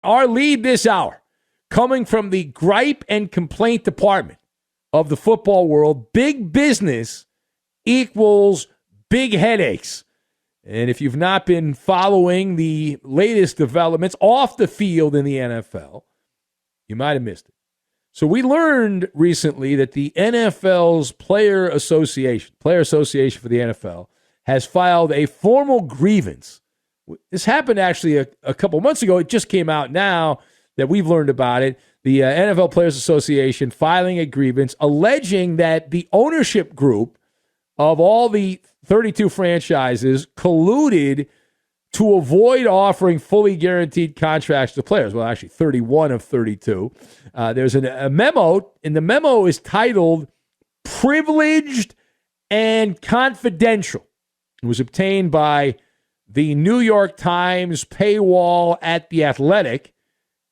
Our lead this hour, coming from the gripe and complaint department of the football world, big business equals big headaches. And if you've not been following the latest developments off the field in the NFL, you might have missed it. So we learned recently that the NFL's Player Association for the NFL, has filed a formal grievance. This happened actually a couple months ago. It just came out now that we've learned about it. The NFL Players Association filing a grievance alleging that the ownership group of all the 32 franchises colluded to avoid offering fully guaranteed contracts to players. Well, actually, 31 of 32. There's a memo, and the memo is titled Privileged and Confidential. It was obtained by the New York Times paywall at The Athletic.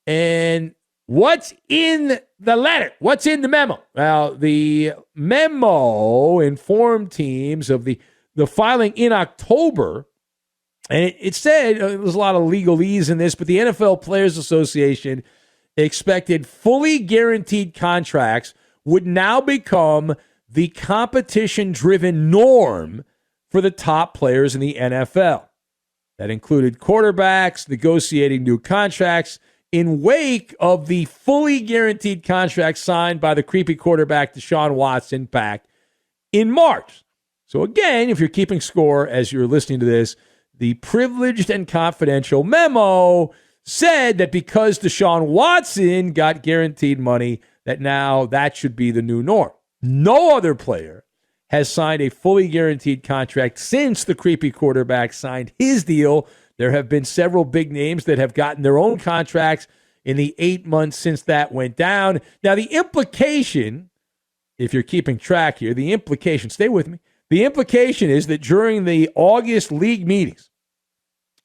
And what's in the letter? What's in the memo? Well, the memo informed teams of the filing in October. And it said, there's a lot of legalese in this, but the NFL Players Association expected fully guaranteed contracts would now become the competition-driven norm for the top players in the NFL. That included quarterbacks negotiating new contracts in wake of the fully guaranteed contract signed by the creepy quarterback Deshaun Watson back in March. So again, if you're keeping score as you're listening to this, the Privileged and Confidential memo said that because Deshaun Watson got guaranteed money, that now that should be the new norm. No other player has signed a fully guaranteed contract since the creepy quarterback signed his deal. There have been several big names that have gotten their own contracts in the 8 months since that went down. Now, the implication, if you're keeping track here, the implication, stay with me, the implication is that during the August league meetings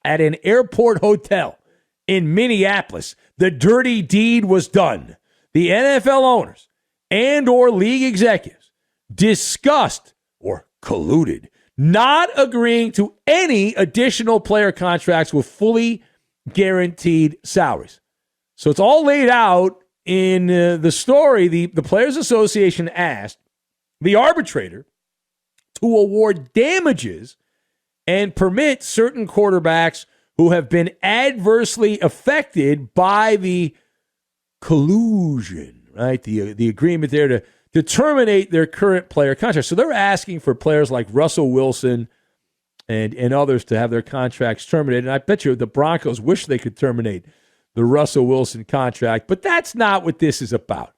at an airport hotel in Minneapolis, the dirty deed was done. The NFL owners and or league executives discussed or colluded, not agreeing to any additional player contracts with fully guaranteed salaries. So it's all laid out in the story. The Players Association asked the arbitrator to award damages and permit certain quarterbacks who have been adversely affected by the collusion, right? The agreement there to terminate their current player contract. So they're asking for players like Russell Wilson and others to have their contracts terminated. And I bet you the Broncos wish they could terminate the Russell Wilson contract, but that's not what this is about.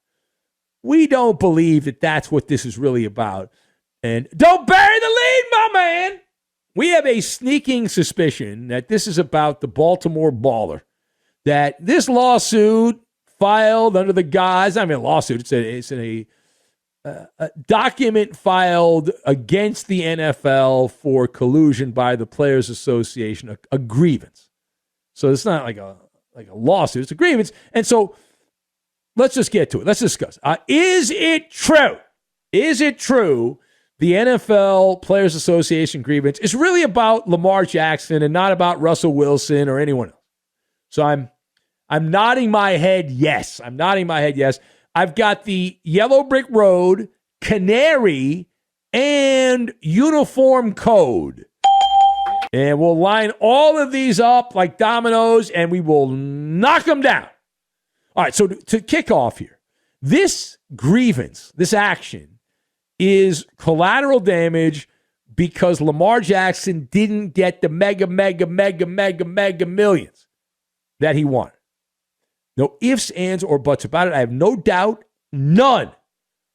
We don't believe that that's what this is really about. And don't bury the lead, my man. We have a sneaking suspicion that this is about the Baltimore baller, that this lawsuit filed under the guise, lawsuit, it's a document filed against the NFL for collusion by the Players Association, a grievance. So it's not like a lawsuit, it's a grievance. And so let's just get to it. Let's discuss. Is it true? Is it true the NFL Players Association grievance is really about Lamar Jackson and not about Russell Wilson or anyone else? So I'm nodding my head yes. I'm nodding my head yes. I've got the Yellow Brick Road, Canary, and Uniform Code. And we'll line all of these up like dominoes, and we will knock them down. All right, so to kick off here, this grievance, this action, is collateral damage because Lamar Jackson didn't get the mega millions that he wanted. No ifs, ands, or buts about it. I have no doubt, none. All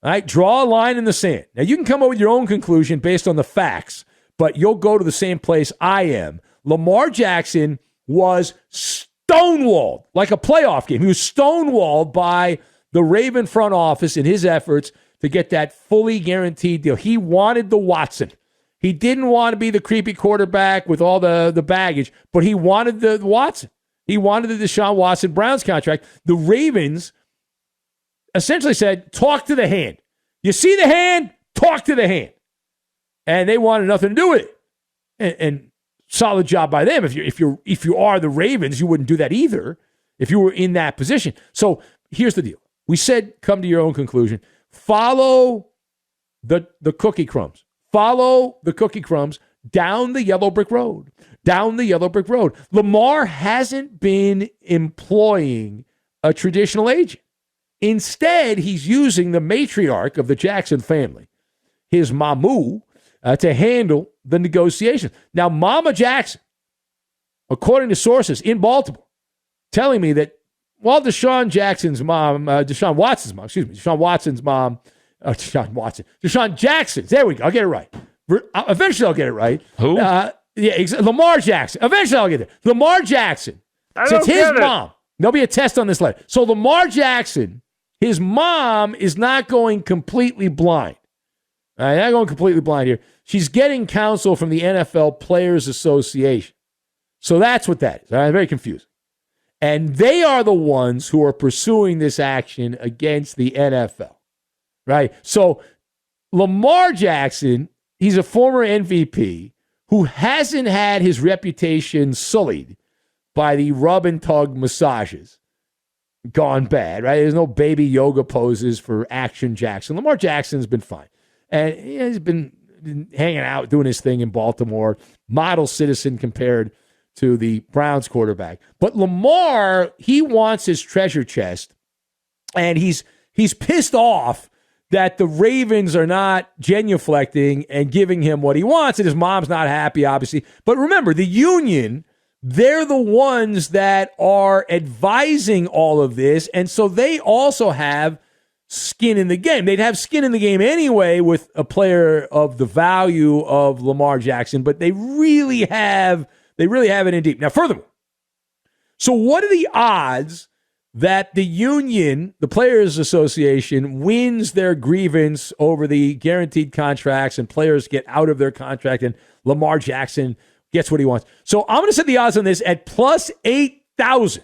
right, draw a line in the sand. Now, you can come up with your own conclusion based on the facts, but you'll go to the same place I am. Lamar Jackson was stonewalled, like a playoff game. He was stonewalled by the Raven front office in his efforts to get that fully guaranteed deal. He wanted the Watson. He didn't want to be the creepy quarterback with all the baggage, but he wanted the Watson. He wanted the Deshaun Watson Browns contract. The Ravens essentially said, talk to the hand. You see the hand? Talk to the hand. And they wanted nothing to do with it. And solid job by them. If you are the Ravens, you wouldn't do that either. if you were in that position. So here's the deal. We said, come to your own conclusion. Follow the cookie crumbs. Follow the cookie crumbs down the yellow brick road. Down the yellow brick road. Lamar hasn't been employing a traditional agent. Instead, he's using the matriarch of the Jackson family, his mamu, to handle the negotiations. Now, Mama Jackson, according to sources in Baltimore, telling me that while Deshaun Jackson's mom, Deshaun Jackson, there we go, I'll get it right. Eventually I'll get it right. Who? Lamar Jackson. Eventually I'll get it. Lamar Jackson. Since his mom, there'll be a test on this later. So Lamar Jackson, his mom is not going completely blind. All right, not going completely blind here. She's getting counsel from the NFL Players Association. So that's what that is. All right, very confusing. And they are the ones who are pursuing this action against the NFL. Right? So Lamar Jackson, he's a former MVP who hasn't had his reputation sullied by the rub and tug massages gone bad, right? There's no baby yoga poses for Action Jackson. Lamar Jackson's been fine. And he's been hanging out, doing his thing in Baltimore, model citizen compared to the Browns quarterback. But Lamar, he wants his treasure chest, and he's pissed off that the Ravens are not genuflecting and giving him what he wants, and his mom's not happy, obviously. But remember, the union, they're the ones that are advising all of this, and so they also have skin in the game. They'd have skin in the game anyway with a player of the value of Lamar Jackson, but they really have it in deep. Now, furthermore, so what are the odds that the union, the Players Association, wins their grievance over the guaranteed contracts and players get out of their contract and Lamar Jackson gets what he wants? So I'm going to set the odds on this at plus 8,000,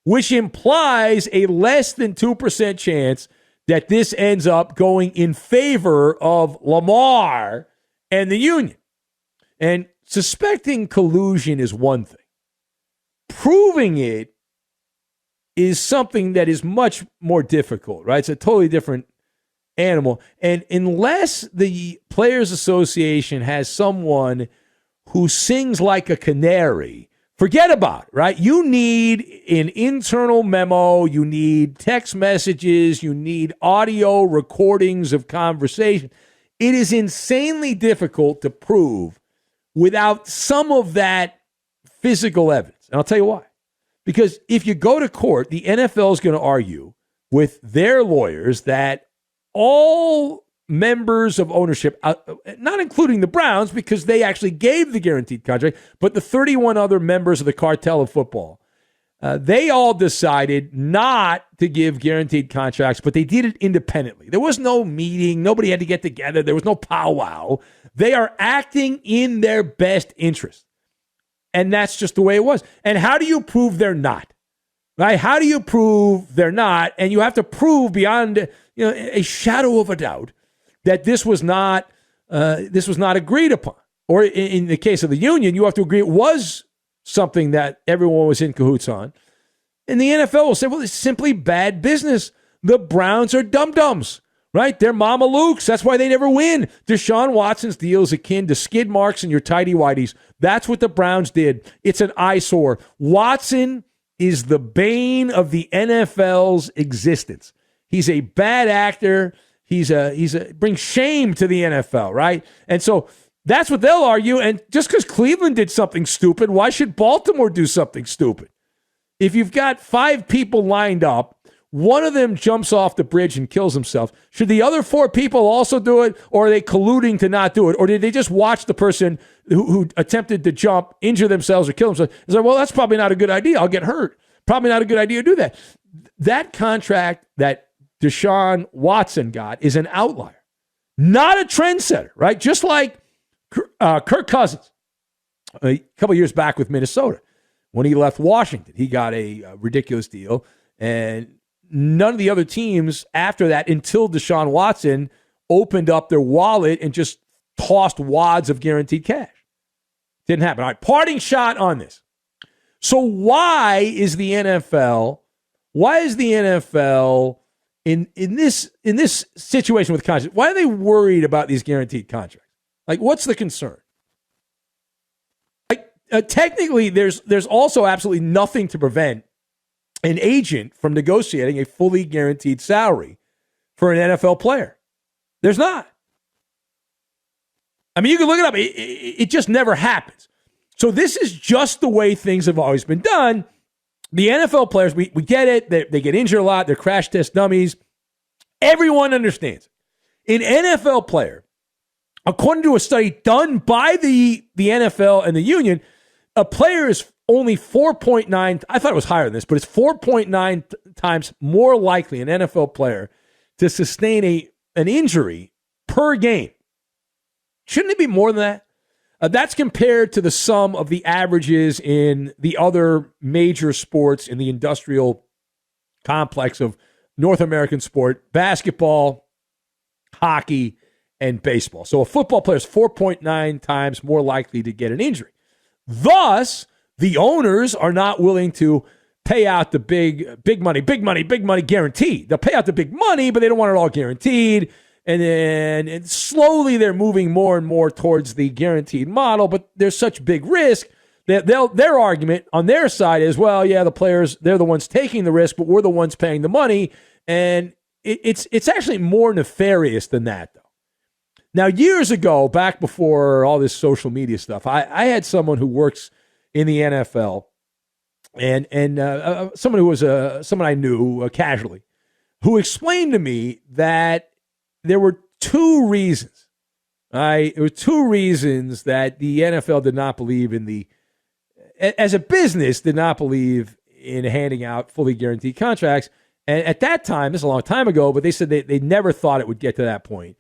which implies a less than 2% chance that this ends up going in favor of Lamar and the union. And suspecting collusion is one thing. Proving it is something that is much more difficult, right? It's a totally different animal. And unless the Players Association has someone who sings like a canary, forget about it, right? You need an internal memo. You need text messages. You need audio recordings of conversation. It is insanely difficult to prove without some of that physical evidence. And I'll tell you why. Because if you go to court, the NFL is going to argue with their lawyers that all members of ownership, not including the Browns, because they actually gave the guaranteed contract, but the 31 other members of the cartel of football, they all decided not to give guaranteed contracts, but they did it independently. There was no meeting. Nobody had to get together. There was no powwow. They are acting in their best interest. And that's just the way it was. And how do you prove they're not? Right? How do you prove they're not? And you have to prove beyond a shadow of a doubt that this was not agreed upon. Or in the case of the union, you have to agree it was something that everyone was in cahoots on. And the NFL will say, well, it's simply bad business. The Browns are dum-dums, right? They're Mama Lukes. That's why they never win. Deshaun Watson's deal is akin to skid marks in your tighty-whities. That's what the Browns did. It's an eyesore. Watson is the bane of the NFL's existence. He's a bad actor. He's brings shame to the NFL, right? And so that's what they'll argue. And just because Cleveland did something stupid, why should Baltimore do something stupid? If you've got 5 people lined up, one of them jumps off the bridge and kills himself, should the other 4 people also do it, or are they colluding to not do it? Or did they just watch the person who attempted to jump, injure themselves, or kill themselves? It's like, well, that's probably not a good idea. I'll get hurt. Probably not a good idea to do that. That contract that Deshaun Watson got is an outlier, not a trendsetter, right? Just like Kirk Cousins a couple years back with Minnesota. When he left Washington, he got a ridiculous deal, and none of the other teams after that, until Deshaun Watson opened up their wallet and just tossed wads of guaranteed cash. Didn't happen. All right, parting shot on this. So why is the NFL in this situation with contracts? Why are they worried about these guaranteed contracts? Like, what's the concern? Like, technically, there's also absolutely nothing to prevent an agent from negotiating a fully guaranteed salary for an NFL player. There's not. I mean, you can look it up. It just never happens. So this is just the way things have always been done. The NFL players, we get it. They get injured a lot. They're crash test dummies. Everyone understands it. An NFL player, according to a study done by the NFL and the union, a player is only 4.9. I thought it was higher than this, but it's 4.9 times more likely an NFL player to sustain an injury per game. Shouldn't it be more than that? That's compared to the sum of the averages in the other major sports in the industrial complex of North American sport: basketball, hockey, and baseball. So a football player is 4.9 times more likely to get an injury. Thus, the owners are not willing to pay out the big money guaranteed. They'll pay out the big money, but they don't want it all guaranteed. And then slowly they're moving more and more towards the guaranteed model, but there's such big risk that their argument on their side is, well, yeah, the players, they're the ones taking the risk, but we're the ones paying the money. And it's actually more nefarious than that, though. Now, years ago, back before all this social media stuff, I had someone who works in the NFL and someone who was someone I knew casually, who explained to me that there were two reasons. There were two reasons that the NFL did not believe as a business, did not believe in handing out fully guaranteed contracts. And at that time, this is a long time ago, but they said they never thought it would get to that point.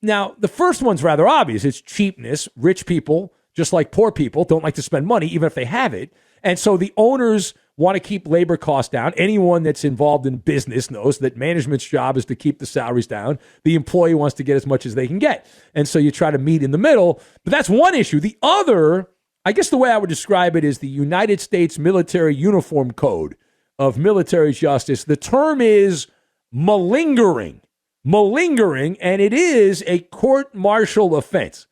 Now, the first one's rather obvious. It's cheapness. Rich people, just like poor people, don't like to spend money, even if they have it. And so the owners want to keep labor costs down. Anyone that's involved in business knows that management's job is to keep the salaries down. The employee wants to get as much as they can get. And so you try to meet in the middle. But that's one issue. The other, I guess the way I would describe it is the United States Military Uniform Code of Military Justice. The term is malingering. Malingering, and it is a court-martial offense.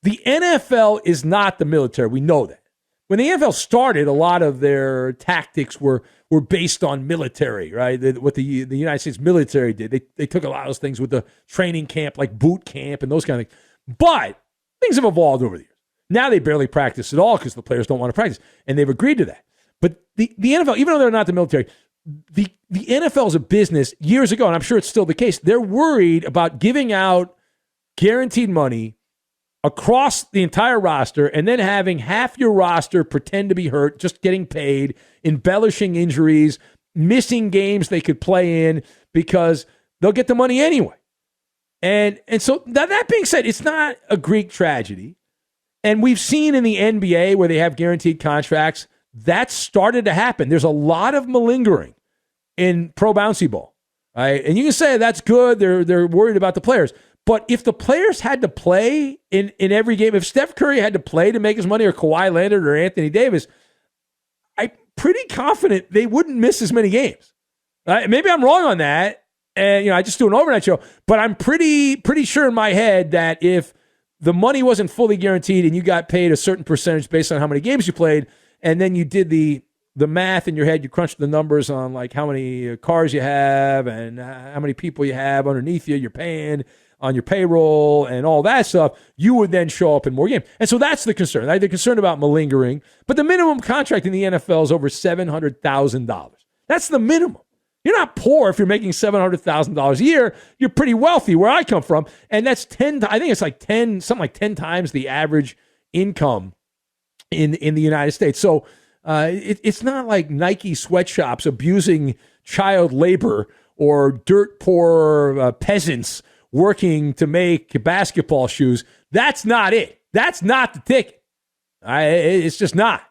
The NFL is not the military. We know that. When the NFL started, a lot of their tactics were based on military, right? What the United States military did. They took a lot of those things with the training camp, like boot camp and those kind of things. But things have evolved over the years. Now they barely practice at all because the players don't want to practice, and they've agreed to that. But the NFL, even though they're not the military, the NFL is a business years ago, and I'm sure it's still the case. They're worried about giving out guaranteed money across the entire roster and then having half your roster pretend to be hurt, just getting paid, embellishing injuries, missing games they could play in because they'll get the money anyway. And so that being said, it's not a Greek tragedy. And we've seen in the NBA where they have guaranteed contracts, that started to happen. There's a lot of malingering in pro bouncy ball. Right? And you can say that's good. They're worried about the players. But if the players had to play in every game, if Steph Curry had to play to make his money, or Kawhi Leonard or Anthony Davis, I'm pretty confident they wouldn't miss as many games. Maybe I'm wrong on that, and I just do an overnight show. But I'm pretty sure in my head that if the money wasn't fully guaranteed and you got paid a certain percentage based on how many games you played, and then you did the math in your head, you crunched the numbers on like how many cars you have and how many people you have underneath you're paying on your payroll and all that stuff, you would then show up in more games. And so that's the concern. They're concerned about malingering, but the minimum contract in the NFL is over $700,000. That's the minimum. You're not poor if you're making $700,000 a year. You're pretty wealthy where I come from. And that's 10, I think it's like 10, something like 10 times the average income in the United States. So it's not like Nike sweatshops abusing child labor or dirt poor peasants working to make basketball shoes. That's not it. That's not the ticket. It's just not.